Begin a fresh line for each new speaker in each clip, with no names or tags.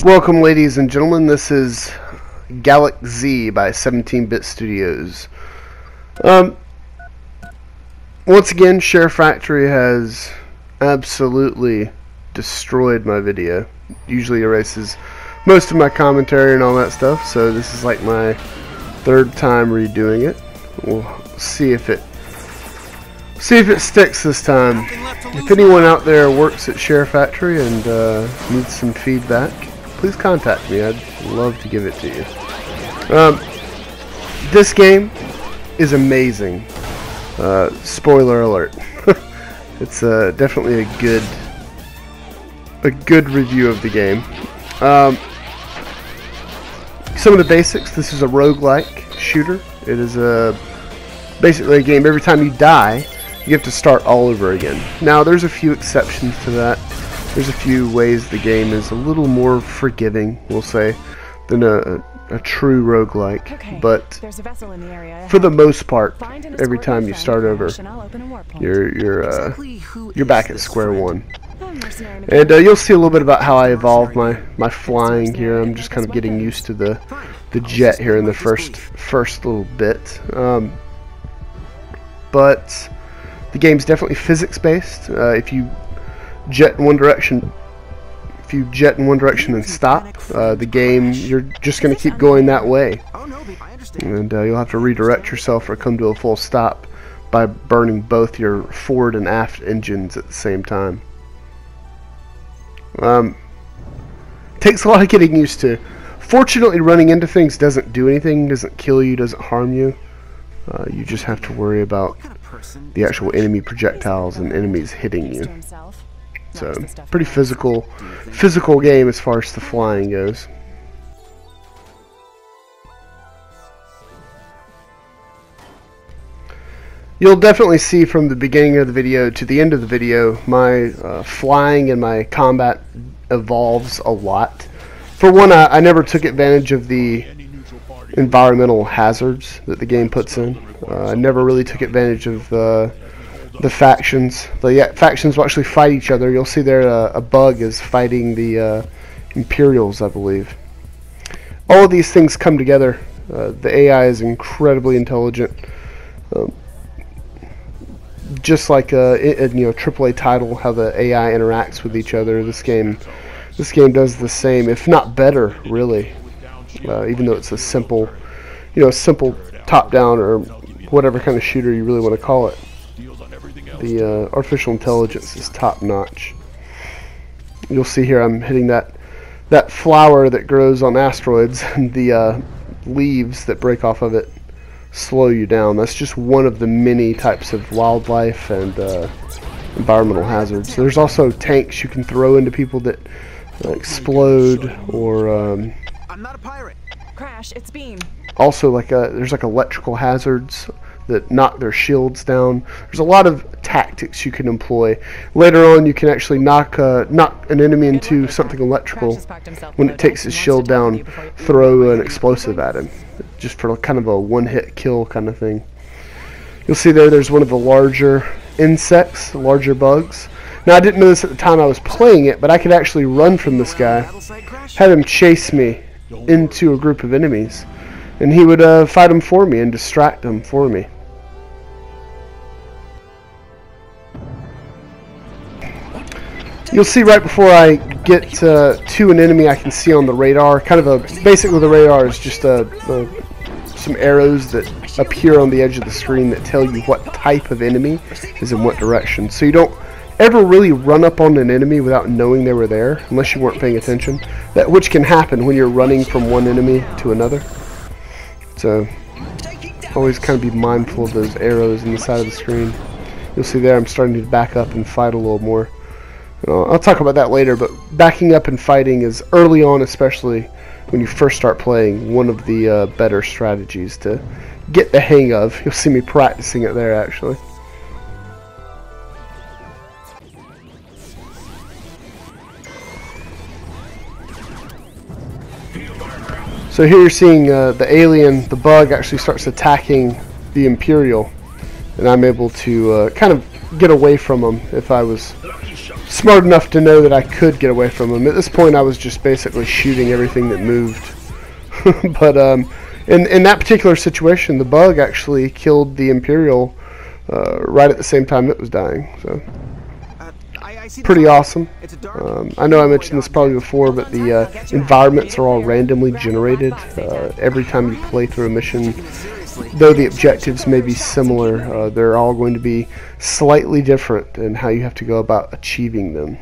Welcome, ladies and gentlemen. This is Galak Z by 17-Bit Studios. Once again, SHAREfactory has absolutely destroyed my video. Usually erases most of my commentary and all that stuff, so this is like my third time redoing it. We'll see if it sticks this time. If anyone out there works at SHAREfactory and needs some feedback, please contact me. I'd love to give it to you. This game is amazing. Spoiler alert. It's definitely a good review of the game. Some of the basics. This is a roguelike shooter. It is basically a game. Every time you die, you have to start all over again. Now, there's a few exceptions to that. There's a few ways the game is a little more forgiving, we'll say, than a true roguelike. Okay, but there's a vessel in the area for the most part, every time you start over, you're back at square one. And you'll see a little bit about how I evolved my flying here. I'm just kind of getting used to the jet here in the first little bit. But the game's definitely physics-based. If you jet in one direction and stop, the game, you're just going to keep going that way, and you'll have to redirect yourself or come to a full stop by burning both your forward and aft engines at the same time. Takes a lot of getting used to. Fortunately, running into things doesn't do anything, doesn't kill you, doesn't harm you. You just have to worry about the actual enemy projectiles and enemies hitting you. So, pretty physical game as far as the flying goes. You'll definitely see from the beginning of the video to the end of the video, my flying and my combat evolves a lot. For one, I never took advantage of the environmental hazards that the game puts in. I never really took advantage of the factions. The factions will actually fight each other. You'll see there a bug is fighting the Imperials, I believe. All of these things come together. The AI is incredibly intelligent. Just like a AAA title, how the AI interacts with each other. This game does the same, if not better, really. Even though it's a simple top-down or whatever kind of shooter you really want to call it. The artificial intelligence is top-notch. You'll see here I'm hitting that flower that grows on asteroids, and the leaves that break off of it slow you down. That's just one of the many types of wildlife and environmental hazards. There's also tanks you can throw into people that explode, or
I'm not a pirate. Crash, it's beam.
Also, there's electrical hazards that knock their shields down. There's a lot of tactics you can employ. Later on, you can actually knock an enemy into something electrical. When it takes his shield down, throw an explosive at him, just for kind of a one-hit kill kind of thing. You'll see there's one of the larger insects, larger bugs. Now, I didn't know this at the time I was playing it, but I could actually run from this guy, have him chase me into a group of enemies, and he would fight them for me and distract them for me. You'll see right before I get to an enemy, I can see on the radar, basically the radar is just some arrows that appear on the edge of the screen that tell you what type of enemy is in what direction. So you don't ever really run up on an enemy without knowing they were there, unless you weren't paying attention, which can happen when you're running from one enemy to another. So always kind of be mindful of those arrows in the side of the screen. You'll see there I'm starting to back up and fight a little more. I'll talk about that later, but backing up and fighting is, early on especially, when you first start playing, one of the better strategies to get the hang of. You'll see me practicing it there, actually. So here you're seeing the alien, the bug, actually starts attacking the Imperial, and I'm able to kind of get away from him if I was smart enough to know that I could get away from them. At this point, I was just basically shooting everything that moved. But in that particular situation, the bug actually killed the Imperial right at the same time it was dying. So pretty awesome. I know I mentioned this probably before, but the environments are all randomly generated every time you play through a mission. Though the objectives may be similar, they're all going to be slightly different in how you have to go about achieving them.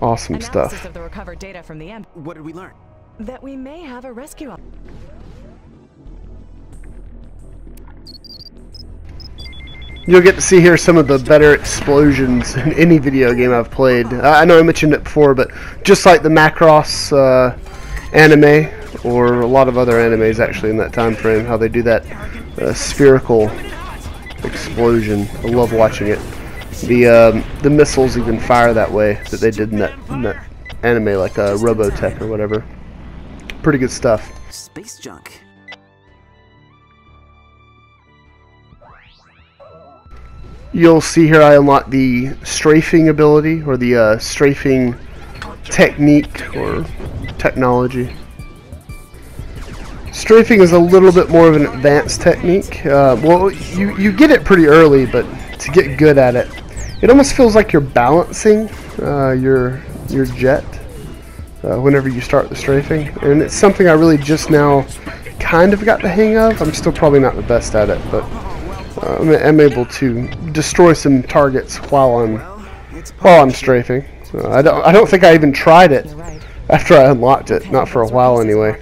Awesome stuff.
Of the recovered data from the end.
What did we learn?
That we may have a rescue.
You'll get to see here some of the better explosions in any video game I've played. I know I mentioned it before, but just like the Macross anime, or a lot of other animes actually in that time frame, how they do that spherical explosion. I love watching it. The missiles even fire that way that they did in that anime, like Robotech or whatever. Pretty good stuff.
Space junk.
You'll see here I unlock the strafing ability, or the strafing technique or technology. Strafing is a little bit more of an advanced technique. Well, you get it pretty early, but to get good at it, it almost feels like you're balancing your jet whenever you start the strafing, and it's something I really just now kind of got the hang of. I'm still probably not the best at it, but I'm able to destroy some targets while I'm strafing. So I don't think I even tried it after I unlocked it. Not for a while anyway.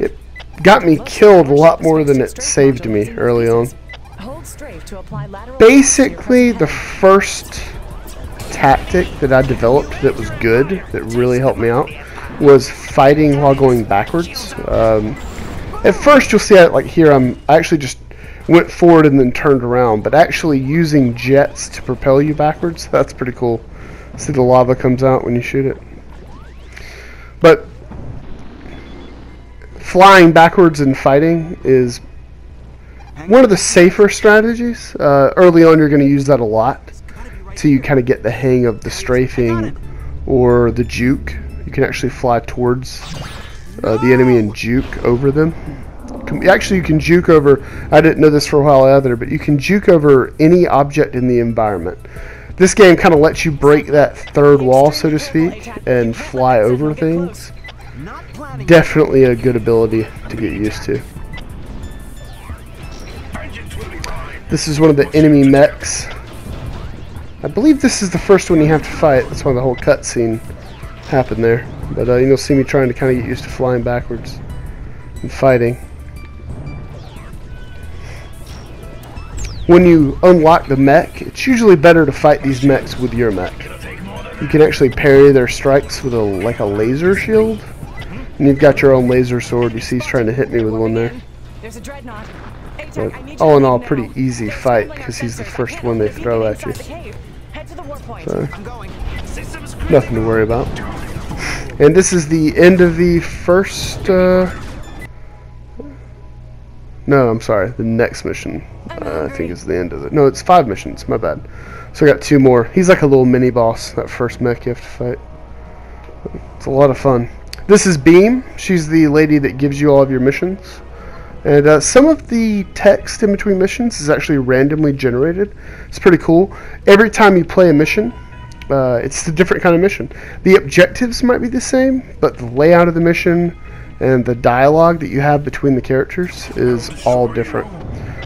It got me killed a lot more than it saved me early on. Basically, the first tactic that I developed that was good, that really helped me out, was fighting while going backwards. At first, you'll see, like here, I actually just went forward and then turned around, but actually using jets to propel you backwards, that's pretty cool. See, the lava comes out when you shoot it. But flying backwards and fighting is one of the safer strategies. Early on, you're going to use that a lot till you kind of get the hang of the strafing or the juke. You can actually fly towards the enemy and juke over them. Actually, you can juke over, I didn't know this for a while either, but you can juke over any object in the environment. This game kind of lets you break that third wall, so to speak, and fly over things. Definitely a good ability to get used to. This is one of the enemy mechs. I believe this is the first one you have to fight. That's why the whole cutscene happened there. But you'll see me trying to kind of get used to flying backwards and fighting. When you unlock the mech, it's usually better to fight these mechs with your mech. You can actually parry their strikes with like a laser shield. And you've got your own laser sword. You see he's trying to hit me with one there. But all in all, pretty easy fight because he's the first one they throw at you. So, nothing to worry about. And this is the end of the first... No, I'm sorry. The next mission, I think, is the end of it. No, it's 5 missions. My bad. So I got 2 more. He's like a little mini boss. That first mech you have to fight. It's a lot of fun. This is Beam. She's the lady that gives you all of your missions. And some of the text in between missions is actually randomly generated. It's pretty cool. Every time you play a mission, it's a different kind of mission. The objectives might be the same, but the layout of the mission and the dialogue that you have between the characters is all different.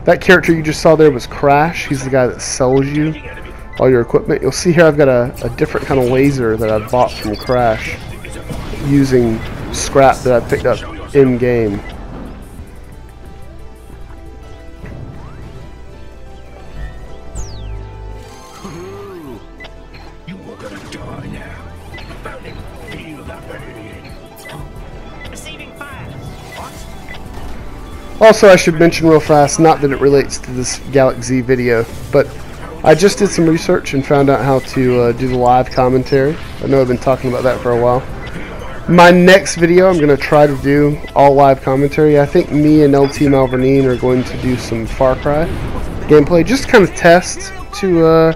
That character you just saw there was Crash. He's the guy that sells you all your equipment. You'll see here I've got a different kind of laser that I bought from Crash using scrap that I picked up in-game. Also, I should mention real fast, not that it relates to this Galak Z video, but I just did some research and found out how to do the live commentary. I know I've been talking about that for a while. My next video, I'm going to try to do all live commentary. I think me and LT Malvernine are going to do some Far Cry gameplay, just to kind of test to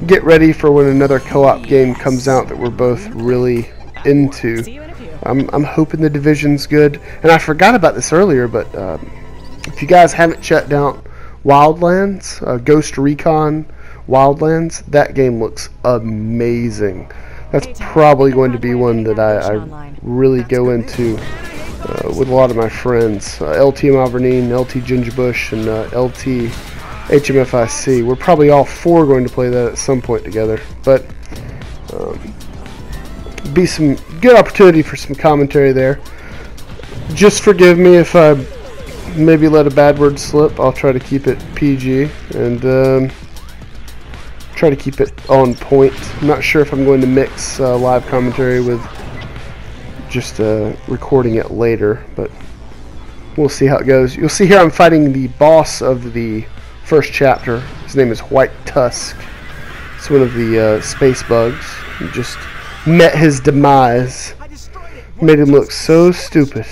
get ready for when another co-op game comes out that we're both really into.
See you in a few.
I'm hoping the Division's good. And I forgot about this earlier, but if you guys haven't checked out Wildlands, Ghost Recon Wildlands, that game looks amazing. That's probably going to be one that I really go into with a lot of my friends. LT Malvernine, LT Gingerbush, and LT HMFIC. We're probably all four going to play that at some point together. But be some good opportunity for some commentary there. Just forgive me if I maybe let a bad word slip. I'll try to keep it PG and try to keep it on point. I'm not sure if I'm going to mix live commentary with just recording it later, but we'll see how it goes. You'll see here I'm fighting the boss of the first chapter. His name is White Tusk. It's one of the space bugs. He just met his demise. Made him look so stupid.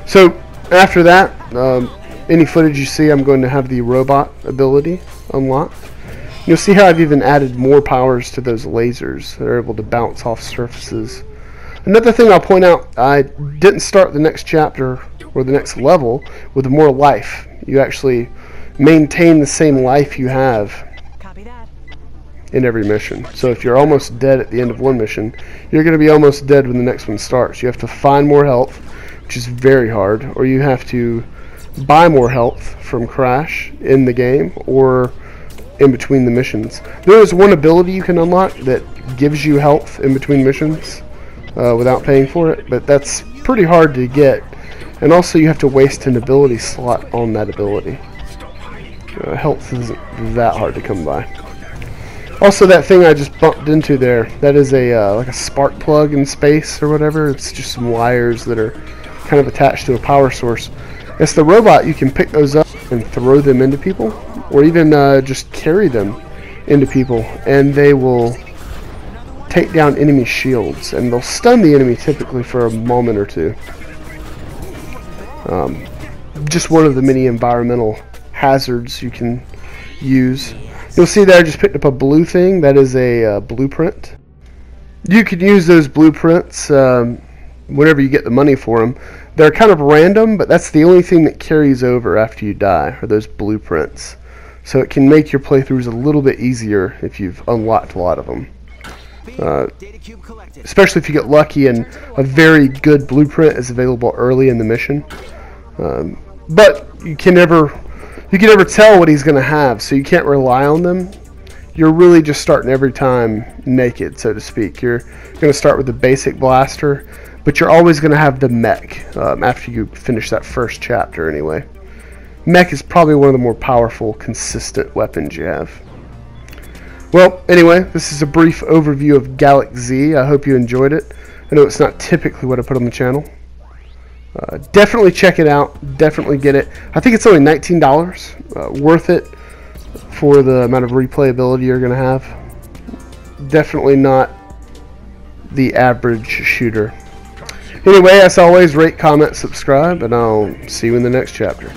So after that, any footage you see, I'm going to have the robot ability unlocked. You'll see how I've even added more powers to those lasers. They're able to bounce off surfaces. Another thing I'll point out, I didn't start the next chapter or the next level with more life. You actually maintain the same life you have
Copy that.
in every mission. So if you're almost dead at the end of one mission, you're going to be almost dead when the next one starts. You have to find more health, which is very hard, or you have to buy more health from Crash in the game or in between the missions. There is one ability you can unlock that gives you health in between missions without paying for it, but that's pretty hard to get, and also you have to waste an ability slot on that ability. Health isn't that hard to come by. Also, that thing I just bumped into there, that is a like a spark plug in space or whatever. It's just some wires that are kind of attached to a power source. It's the robot. You can pick those up and throw them into people, or even just carry them into people, and they will take down enemy shields, and they'll stun the enemy typically for a moment or two. Just one of the many environmental hazards you can use. You'll see that I just picked up a blue thing. That is a blueprint. You can use those blueprints whenever you get the money for them. They're kind of random, but that's the only thing that carries over after you die, are those blueprints. So it can make your playthroughs a little bit easier if you've unlocked a lot of them. Especially if you get lucky and a very good blueprint is available early in the mission. But you can never tell what he's going to have, so you can't rely on them. You're really just starting every time naked, so to speak. You're going to start with the basic blaster, but you're always going to have the mech after you finish that first chapter anyway. Mech is probably one of the more powerful, consistent weapons you have. Well, anyway, this is a brief overview of Galak Z. I hope you enjoyed it. I know it's not typically what I put on the channel. Definitely check it out. Definitely get it. I think it's only $19. Worth it for the amount of replayability you're going to have. Definitely not the average shooter. Anyway, as always, rate, comment, subscribe, and I'll see you in the next chapter.